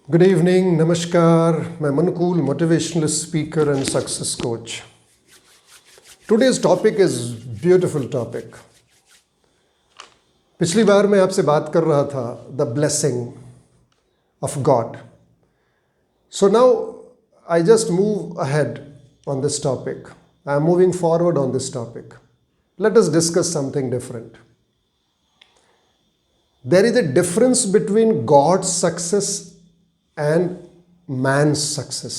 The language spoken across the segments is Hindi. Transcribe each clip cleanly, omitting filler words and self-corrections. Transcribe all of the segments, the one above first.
Good evening, Namaskar. मैं Mankhool motivational speaker and success coach. Today's topic is beautiful topic. पिछली बार मैं आपसे बात कर रहा था the blessing of God. So now I just move ahead on this topic. I am moving forward on this topic. Let us discuss something different. There is a difference between God's success and man's success.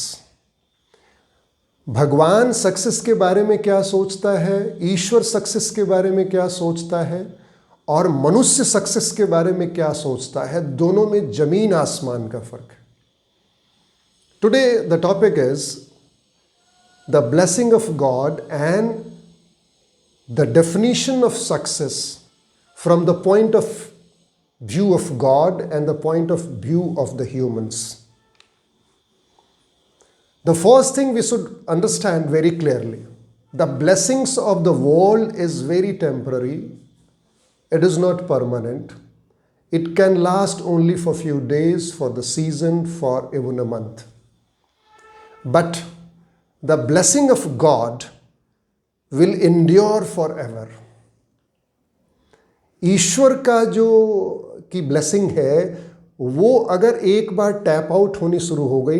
भगवान सक्सेस के बारे में क्या सोचता है, ईश्वर सक्सेस के बारे में क्या सोचता है और मनुष्य सक्सेस के बारे में क्या सोचता है, दोनों में जमीन आसमान का फर्क है. Today the topic is the blessing of God and the definition of success from the point of view of God and the point of view of the humans. The first thing we should understand very clearly, the blessings of the world is very temporary. It is not permanent. It can last only for few days, for the season, for even a month. But the blessing of God will endure forever. ईश्वर का जो की ब्लेसिंग है वो अगर एक बार टैप आउट होनी शुरू हो गई,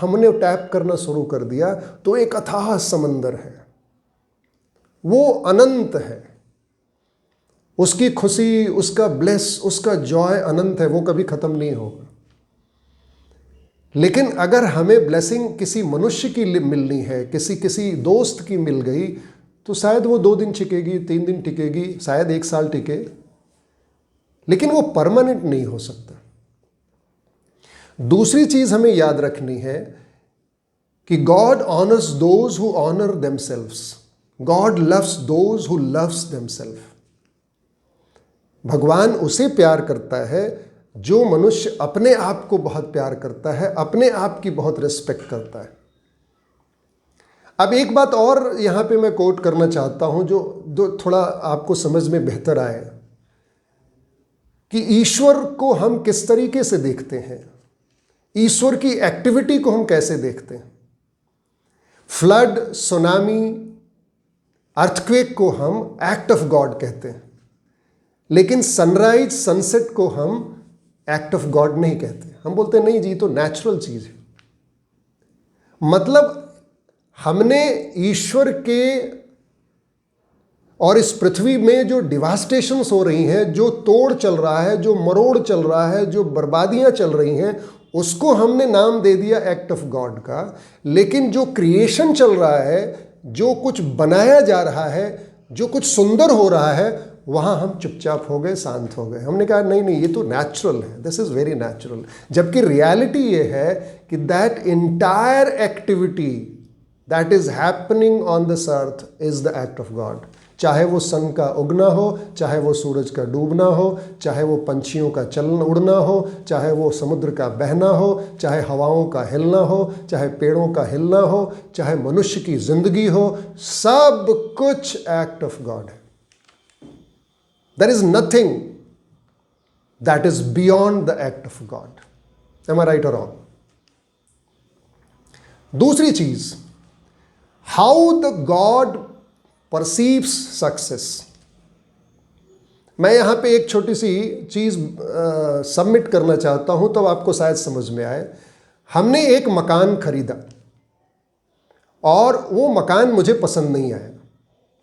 हमने टैप करना शुरू कर दिया तो एक अथाह समंदर है, वो अनंत है. उसकी खुशी, उसका ब्लेस, उसका जॉय अनंत है, वो कभी खत्म नहीं होगा. लेकिन अगर हमें ब्लेसिंग किसी मनुष्य की मिलनी है, किसी दोस्त की मिल गई, तो शायद वो 2 दिन टिकेगी, 3 दिन टिकेगी, शायद 1 साल टिके, लेकिन वो परमानेंट नहीं हो सकता. दूसरी चीज हमें याद रखनी है कि God honours those who honour themselves. God loves those who loves themself. भगवान उसे प्यार करता है जो मनुष्य अपने आप को बहुत प्यार करता है, अपने आप की बहुत रिस्पेक्ट करता है. अब एक बात और यहां पे मैं कोट करना चाहता हूं जो थोड़ा आपको समझ में बेहतर आए कि ईश्वर को हम किस तरीके से देखते हैं, ईश्वर की एक्टिविटी को हम कैसे देखते हैं. फ्लड, सुनामी, अर्थक्वेक को हम एक्ट ऑफ गॉड कहते हैं, लेकिन सनराइज, सनसेट को हम एक्ट ऑफ गॉड नहीं कहते. हम बोलते हैं नहीं जी, तो नेचुरल चीज है. मतलब हमने ईश्वर के और इस पृथ्वी में जो डिवास्टेशंस हो रही हैं, जो तोड़ चल रहा है, जो मरोड़ चल रहा है, जो बर्बादियां चल रही हैं, उसको हमने नाम दे दिया एक्ट ऑफ गॉड का. लेकिन जो क्रिएशन चल रहा है, जो कुछ बनाया जा रहा है, जो कुछ सुंदर हो रहा है, वहां हम चुपचाप हो गए, शांत हो गए. हमने कहा नहीं, ये तो नेचुरल है, दिस इज वेरी नेचुरल. जबकि रियलिटी ये है कि that entire activity that is happening on this earth is the act of God. चाहे वो सन का उगना हो, चाहे वो सूरज का डूबना हो, चाहे वो पंछियों का चलना उड़ना हो, चाहे वो समुद्र का बहना हो, चाहे हवाओं का हिलना हो, चाहे पेड़ों का हिलना हो, चाहे मनुष्य की जिंदगी हो, सब कुछ एक्ट ऑफ गॉड है. There is nothing that is beyond the act of God. Am I right और रॉन्ग? दूसरी चीज, how the God perceives success. मैं यहां पे एक छोटी सी चीज सबमिट करना चाहता हूं, तब आपको शायद समझ में आए. हमने एक मकान खरीदा और वो मकान मुझे पसंद नहीं आया.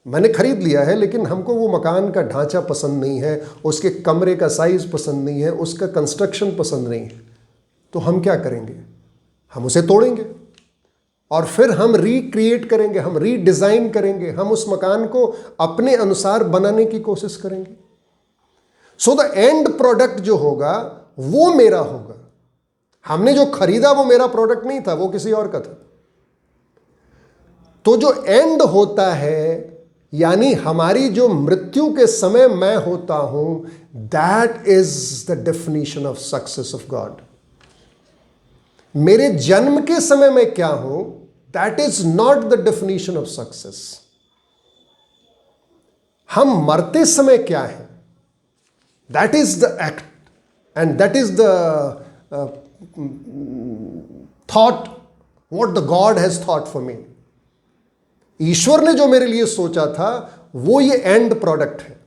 मैंने खरीद लिया है, लेकिन हमको वो मकान का ढांचा पसंद नहीं है, उसके कमरे का साइज पसंद नहीं है, उसका कंस्ट्रक्शन पसंद नहीं है. तो हम क्या करेंगे? हम उसे तोड़ेंगे और फिर हम रिक्रिएट करेंगे, हम रीडिजाइन करेंगे, हम उस मकान को अपने अनुसार बनाने की कोशिश करेंगे. सो द एंड प्रोडक्ट जो होगा वो मेरा होगा. हमने जो खरीदा वो मेरा प्रोडक्ट नहीं था, वो किसी और का था. तो जो एंड होता है, यानी हमारी जो मृत्यु के समय मैं होता हूं, that is the definition of success of God. मेरे जन्म के समय में क्या हूं, that is not the definition of success. हम मरते समय क्या है, that is the act and that is the thought, what the God has thought for me. ईश्वर ने जो मेरे लिए सोचा था वो ये एंड प्रोडक्ट है.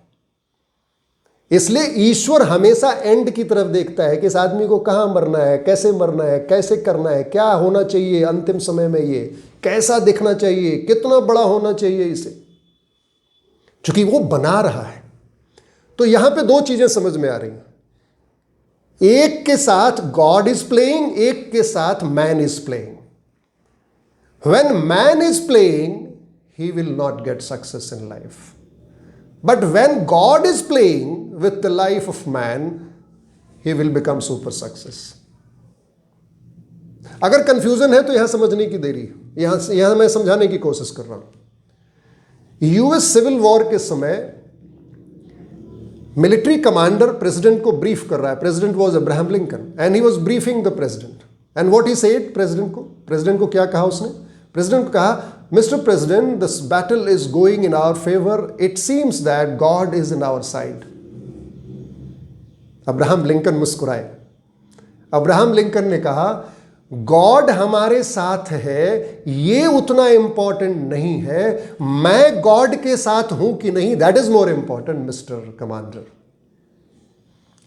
इसलिए ईश्वर हमेशा एंड की तरफ देखता है कि इस आदमी को कहां मरना है, कैसे मरना है, कैसे करना है, क्या होना चाहिए अंतिम समय में, ये कैसा दिखना चाहिए, कितना बड़ा होना चाहिए इसे, क्योंकि वो बना रहा है. तो यहां पे दो चीजें समझ में आ रही हैं. एक के साथ गॉड इज प्लेइंग, एक के साथ man is playing. When man is playing he will not get success in life. But when God is playing with the life of man, he will become super success. अगर कंफ्यूजन है तो यहां समझने की देरी है. यहां मैं समझाने की कोशिश कर रहा हूं. यूएस सिविल वॉर के समय मिलिट्री कमांडर प्रेसिडेंट को ब्रीफ कर रहा है. President was Abraham Lincoln and he was briefing the president. And what he said, president को क्या कहा उसने? प्रेसिडेंट को कहा, Mr. President, this battle is going in our favor. It seems that God is in our side. Abraham Lincoln मुस्कुराए. अब्राहम लिंकन ने कहा, गॉड हमारे साथ है ये उतना इंपॉर्टेंट नहीं है, मैं गॉड के साथ हूं कि नहीं, that is more important mister commander.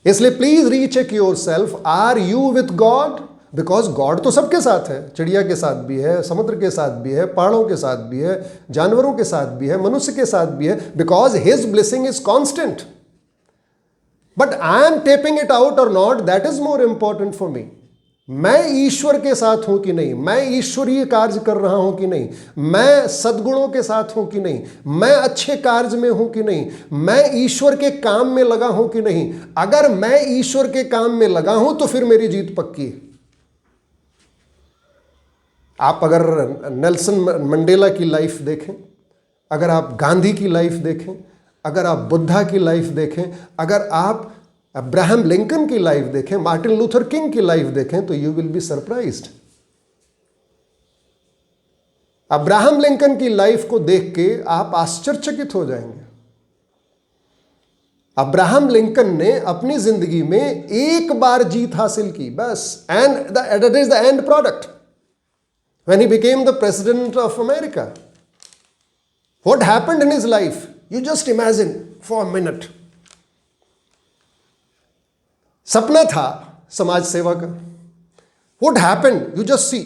इसलिए please recheck yourself, are you with God? Because God तो सबके साथ है. चिड़िया के साथ भी है, समुद्र के साथ भी है, पहाड़ों के साथ भी है, जानवरों के साथ भी है, मनुष्य के साथ भी है. Because his blessing is constant. But I am tapping it out और not, that is more important for me. मैं ईश्वर के साथ हूं कि नहीं, मैं ईश्वरीय कार्य कर रहा हूं कि नहीं, मैं सद्गुणों के साथ हूं कि नहीं, मैं अच्छे कार्य में हूं कि नहीं, मैं ईश्वर के काम में लगा हूं कि नहीं. अगर मैं ईश्वर के काम में लगा हूं तो फिर मेरी जीत पक्की है. आप अगर नेल्सन मंडेला की लाइफ देखें, अगर आप गांधी की लाइफ देखें, अगर आप बुद्धा की लाइफ देखें, अगर आप अब्राहम लिंकन की लाइफ देखें, मार्टिन लूथर किंग की लाइफ देखें, तो you will be surprised. Abraham Lincoln की लाइफ को देख के आप आश्चर्यचकित हो जाएंगे. अब्राहम लिंकन ने अपनी जिंदगी में एक बार जीत हासिल की बस, and that is the end product. When he became the president of America, what happened in his life? You just imagine for a minute. सपना था समाज सेवा का. What happened? You just see.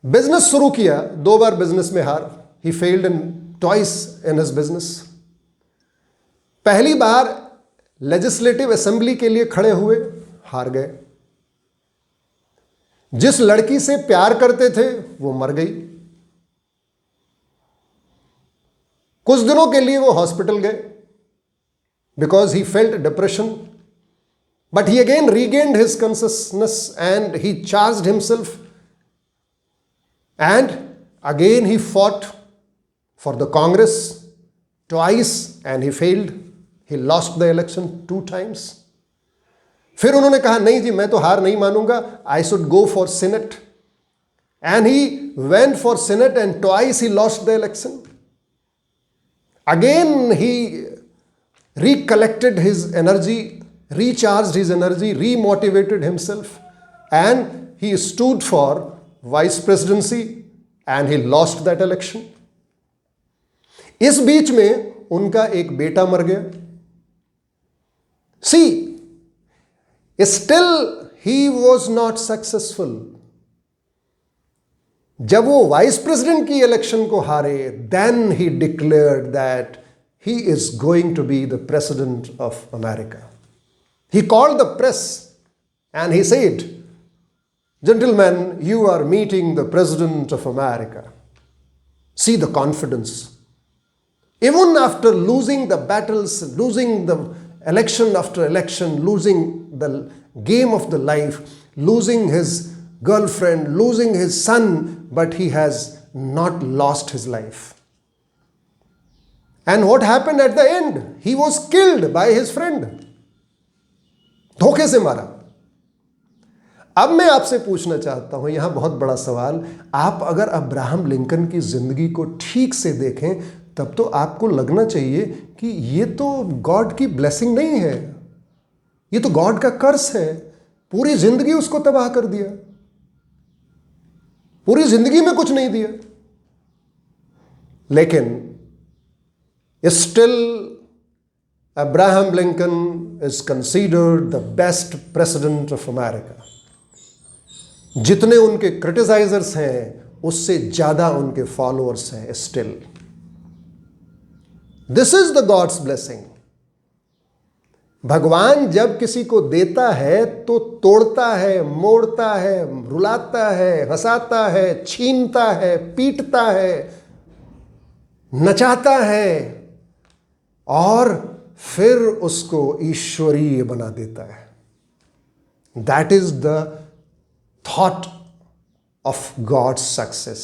Business शुरू किया, 2 बार बिजनेस में हार. He failed twice in his business. पहली बार लेजिस्लेटिव असेंबली के लिए खड़े हुए, हार गए. जिस लड़की से प्यार करते थे वो मर गई. कुछ दिनों के लिए वो हॉस्पिटल गए because he felt depression, but he again regained his consciousness and he charged himself and again he fought for the Congress twice and he failed. He lost the election 2 times. फिर उन्होंने कहा, नहीं जी मैं तो हार नहीं मानूंगा, I should go for senate. And he went for senate and twice he lost the election. Again he recollected his energy, recharged his energy, remotivated himself, and he stood for vice presidency and he lost that election. इस बीच में उनका एक बेटा मर गया. See, still he was not successful. जब वो वाइस प्रेसिडेंट की इलेक्शन को हारे, then he declared that he is going to be the president of America. He called the press and he said, "Gentlemen, you are meeting the president of America." See the confidence. Even after losing the battles, losing the election after election, losing the game of the life, losing his girlfriend, losing his son, but he has not lost his life. And what happened at the end? He was killed by his friend. धोखे से मारा. अब मैं आपसे पूछना चाहता हूं, यहां बहुत बड़ा सवाल. आप अगर अब्राहम लिंकन की जिंदगी को ठीक से देखें, तब तो आपको लगना चाहिए कि ये तो गॉड की ब्लेसिंग नहीं है, ये तो गॉड का कर्स है. पूरी जिंदगी उसको तबाह कर दिया, पूरी जिंदगी में कुछ नहीं दिया, लेकिन still Abraham Lincoln is considered the best president of America. जितने उनके क्रिटिसाइजर्स हैं उससे ज्यादा उनके फॉलोअर्स हैं still. This is the gods blessing. भगवान जब किसी को देता है तो तोड़ता है, मोड़ता है, रुलाता है, हंसाता है, छीनता है, पीटता है, नचाता है और फिर उसको ईश्वरीय बना देता है। That is the thought of God's success.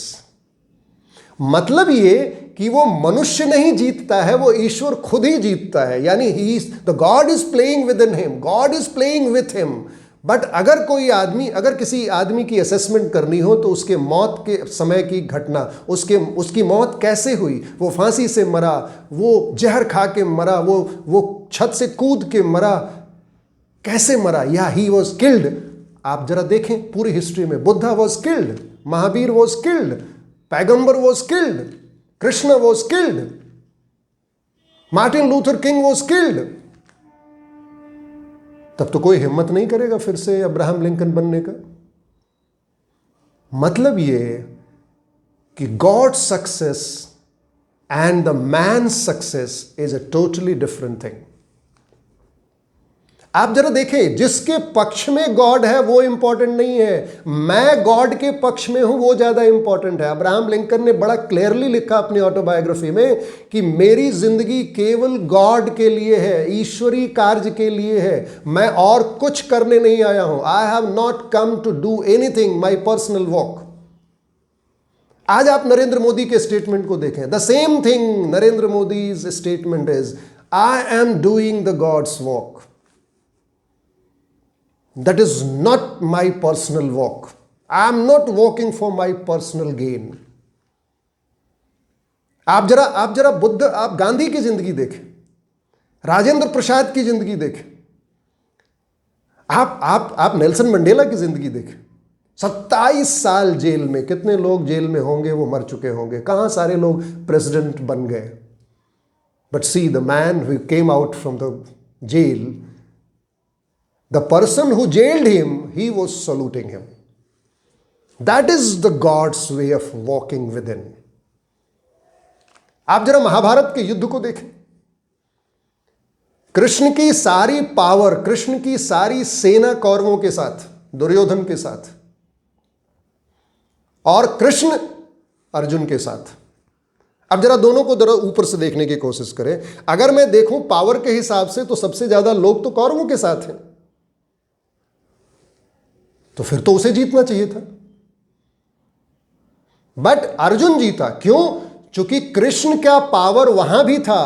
मतलब ये कि वो मनुष्य नहीं जीतता है, वो ईश्वर खुद ही जीतता है। यानी he the God is playing within him, God is playing with him. But अगर कोई आदमी, अगर किसी आदमी की असेसमेंट करनी हो तो उसके मौत के समय की घटना, उसकी मौत कैसे हुई, वो फांसी से मरा, वो जहर खा के मरा, वो छत से कूद के मरा, कैसे मरा, या ही वॉज किल्ड। आप जरा देखें पूरी हिस्ट्री में, Buddha was killed, Mahavir was killed, पैगंबर was killed, Krishna was killed, Martin Luther King was killed. तब तो कोई हिम्मत नहीं करेगा फिर से अब्राहम लिंकन बनने का। मतलब ये कि God success and the man success is a totally different thing. आप जरा देखें, जिसके पक्ष में गॉड है वो इंपॉर्टेंट नहीं है, मैं गॉड के पक्ष में हूं वो ज्यादा इंपॉर्टेंट है। अब्राहम लिंकन ने बड़ा क्लियरली लिखा अपनी ऑटोबायोग्राफी में कि मेरी जिंदगी केवल गॉड के लिए है, ईश्वरीय कार्य के लिए है, मैं और कुछ करने नहीं आया हूं। I have not come to do anything my personal walk. आज आप नरेंद्र मोदी के स्टेटमेंट को देखें, the same thing Narendra Modi's statement is, I am doing the God's walk. That is not my personal walk. I am not walking for my personal gain. आप गांधी की जिंदगी देखें, राजेंद्र प्रसाद की जिंदगी देखें, आप नेल्सन मंडेला की जिंदगी देखें। 27 साल जेल में, कितने लोग जेल में होंगे वो मर चुके होंगे, कहां सारे लोग प्रेसिडेंट बन गए। But see the man who came out from the jail, the person who jailed him, he was saluting him. That is the God's way of walking within. आप जरा महाभारत के युद्ध को देखें, कृष्ण की सारी पावर, कृष्ण की सारी सेना कौरवों के साथ, दुर्योधन के साथ, और कृष्ण अर्जुन के साथ। अब जरा दोनों को जरा ऊपर से देखने की कोशिश करें। अगर मैं देखूं पावर के हिसाब से तो सबसे ज्यादा लोग तो कौरवों के साथ हैं, तो फिर तो उसे जीतना चाहिए था। बट अर्जुन जीता, क्यों? क्योंकि कृष्ण का पावर वहां भी था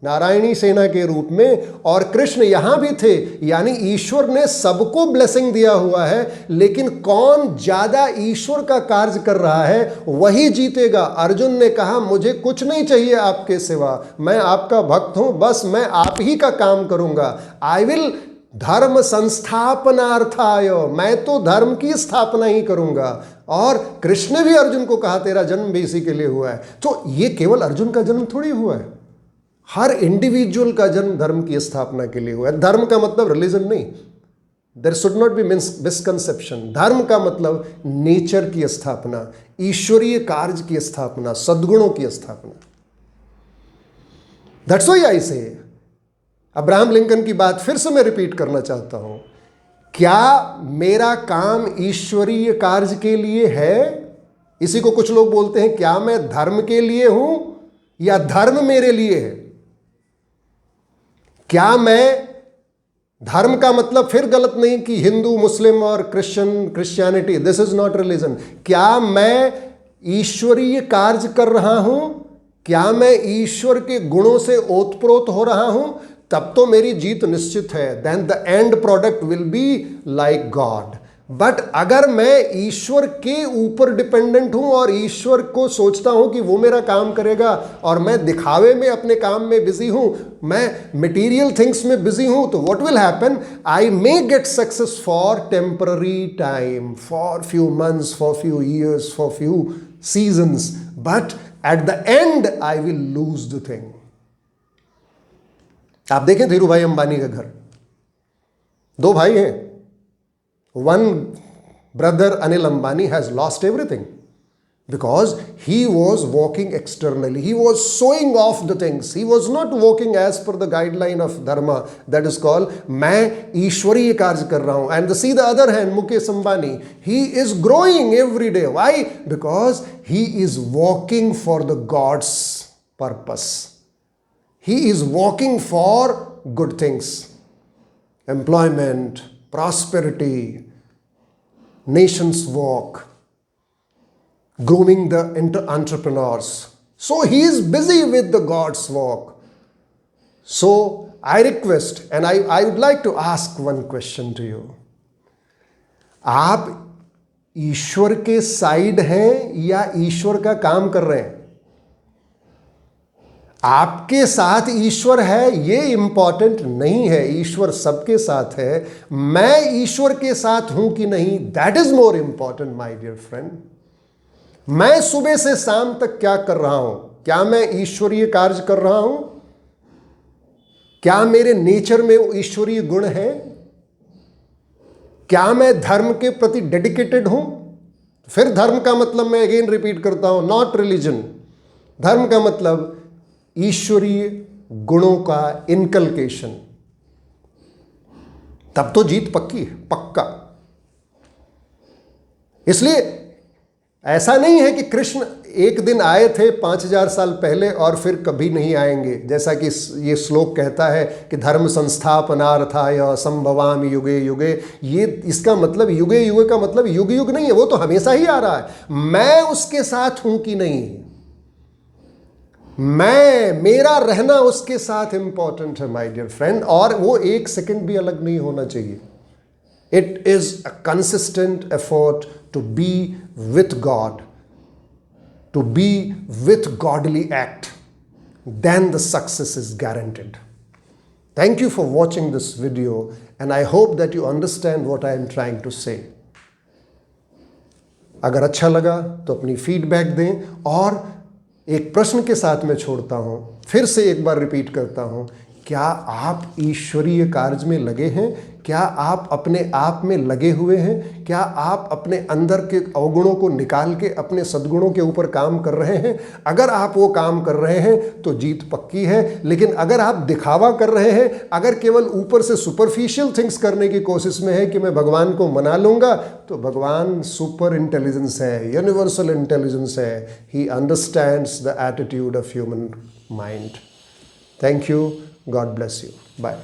नारायणी सेना के रूप में, और कृष्ण यहां भी थे। यानी ईश्वर ने सबको ब्लेसिंग दिया हुआ है, लेकिन कौन ज्यादा ईश्वर का कार्य कर रहा है वही जीतेगा। अर्जुन ने कहा मुझे कुछ नहीं चाहिए आपके सिवा, मैं आपका भक्त हूं, बस मैं आप ही का काम करूंगा। आई विल धर्म संस्थापनार्थाय, मैं तो धर्म की स्थापना ही करूंगा। और कृष्ण ने भी अर्जुन को कहा तेरा जन्म भी इसी के लिए हुआ है। तो ये केवल अर्जुन का जन्म थोड़ी हुआ है, हर इंडिविजुअल का जन्म धर्म की स्थापना के लिए हुआ है। धर्म का मतलब रिलीजन नहीं, there should not be misconception. धर्म का मतलब नेचर की स्थापना, ईश्वरीय कार्य की स्थापना, सद्गुणों की स्थापना। दैट्स व्हाई आई से अब्राहम लिंकन की बात फिर से मैं रिपीट करना चाहता हूं, क्या मेरा काम ईश्वरीय कार्य के लिए है? इसी को कुछ लोग बोलते हैं क्या मैं धर्म के लिए हूं या धर्म मेरे लिए है? क्या मैं, धर्म का मतलब फिर गलत नहीं कि हिंदू, मुस्लिम और Christianity, this is not religion. क्या मैं ईश्वरीय कार्य कर रहा हूं? क्या मैं ईश्वर के गुणों से ओतप्रोत हो रहा हूं? तब तो मेरी जीत निश्चित है। Then the end product will be like God. But अगर मैं ईश्वर के ऊपर डिपेंडेंट हूं और ईश्वर को सोचता हूं कि वो मेरा काम करेगा और मैं दिखावे में अपने काम में बिजी हूं, मैं मटेरियल थिंग्स में बिजी हूं, तो what will happen, I may get success for temporary time, for few months, for few years, for few seasons, but at the and I will lose the thing. आप देखें धीरू भाई अंबानी का घर, 2 भाई हैं। One brother, Anil Ambani, has lost everything because he was walking externally. He was showing off the things. He was not walking as per the guideline of dharma, that is called मैं ईश्वरीय कार्य कर रहा हूं. And see the other hand, Mukesh Ambani, he is growing every day. Why? Because he is walking for the God's purpose. He is walking for good things, employment, prosperity, nations walk, grooming the entrepreneurs. So he is busy with the God's walk. So I request, and I would like to ask one question to you. आप ईश्वर के साइड हैं या ईश्वर का काम कर रहे हैं? आपके साथ ईश्वर है ये इंपॉर्टेंट नहीं है, ईश्वर सबके साथ है। मैं ईश्वर के साथ हूं कि नहीं, that is more important my dear friend. मैं सुबह से शाम तक क्या कर रहा हूं? क्या मैं ईश्वरीय कार्य कर रहा हूं? क्या मेरे नेचर में ईश्वरीय गुण है? क्या मैं धर्म के प्रति डेडिकेटेड हूं? फिर धर्म का मतलब मैं अगेन रिपीट करता हूं, नॉट रिलीजन। धर्म का मतलब ईश्वरीय गुणों का इनकलकेशन, तब तो जीत पक्की है, पक्का। इसलिए ऐसा नहीं है कि कृष्ण एक दिन आए थे 5000 साल पहले और फिर कभी नहीं आएंगे, जैसा कि ये श्लोक कहता है कि धर्म संस्थापनार्थाय संभवामि युगे युगे। ये इसका मतलब युगे युगे का मतलब युग युग नहीं है, वो तो हमेशा ही आ रहा है। मैं उसके साथ हूं कि नहीं, मेरा रहना उसके साथ इंपॉर्टेंट है माय डियर फ्रेंड, और वो एक सेकंड भी अलग नहीं होना चाहिए। It is a consistent effort to be with God, to be with godly act, then the success is guaranteed. Thank you for watching this video and I hope that you understand what I am trying to say. अगर अच्छा लगा तो अपनी फीडबैक दें, और एक प्रश्न के साथ मैं छोड़ता हूं, फिर से एक बार रिपीट करता हूं, क्या आप ईश्वरीय कार्य में लगे हैं? क्या आप अपने आप में लगे हुए हैं? क्या आप अपने अंदर के अवगुणों को निकाल के अपने सद्गुणों के ऊपर काम कर रहे हैं? अगर आप वो काम कर रहे हैं तो जीत पक्की है। लेकिन अगर आप दिखावा कर रहे हैं, अगर केवल ऊपर से सुपरफिशियल थिंग्स करने की कोशिश में है कि मैं भगवान को मना लूंगा, तो भगवान सुपर इंटेलिजेंस है, यूनिवर्सल इंटेलिजेंस है। He understands the attitude of human mind. Thank you, God bless you, bye.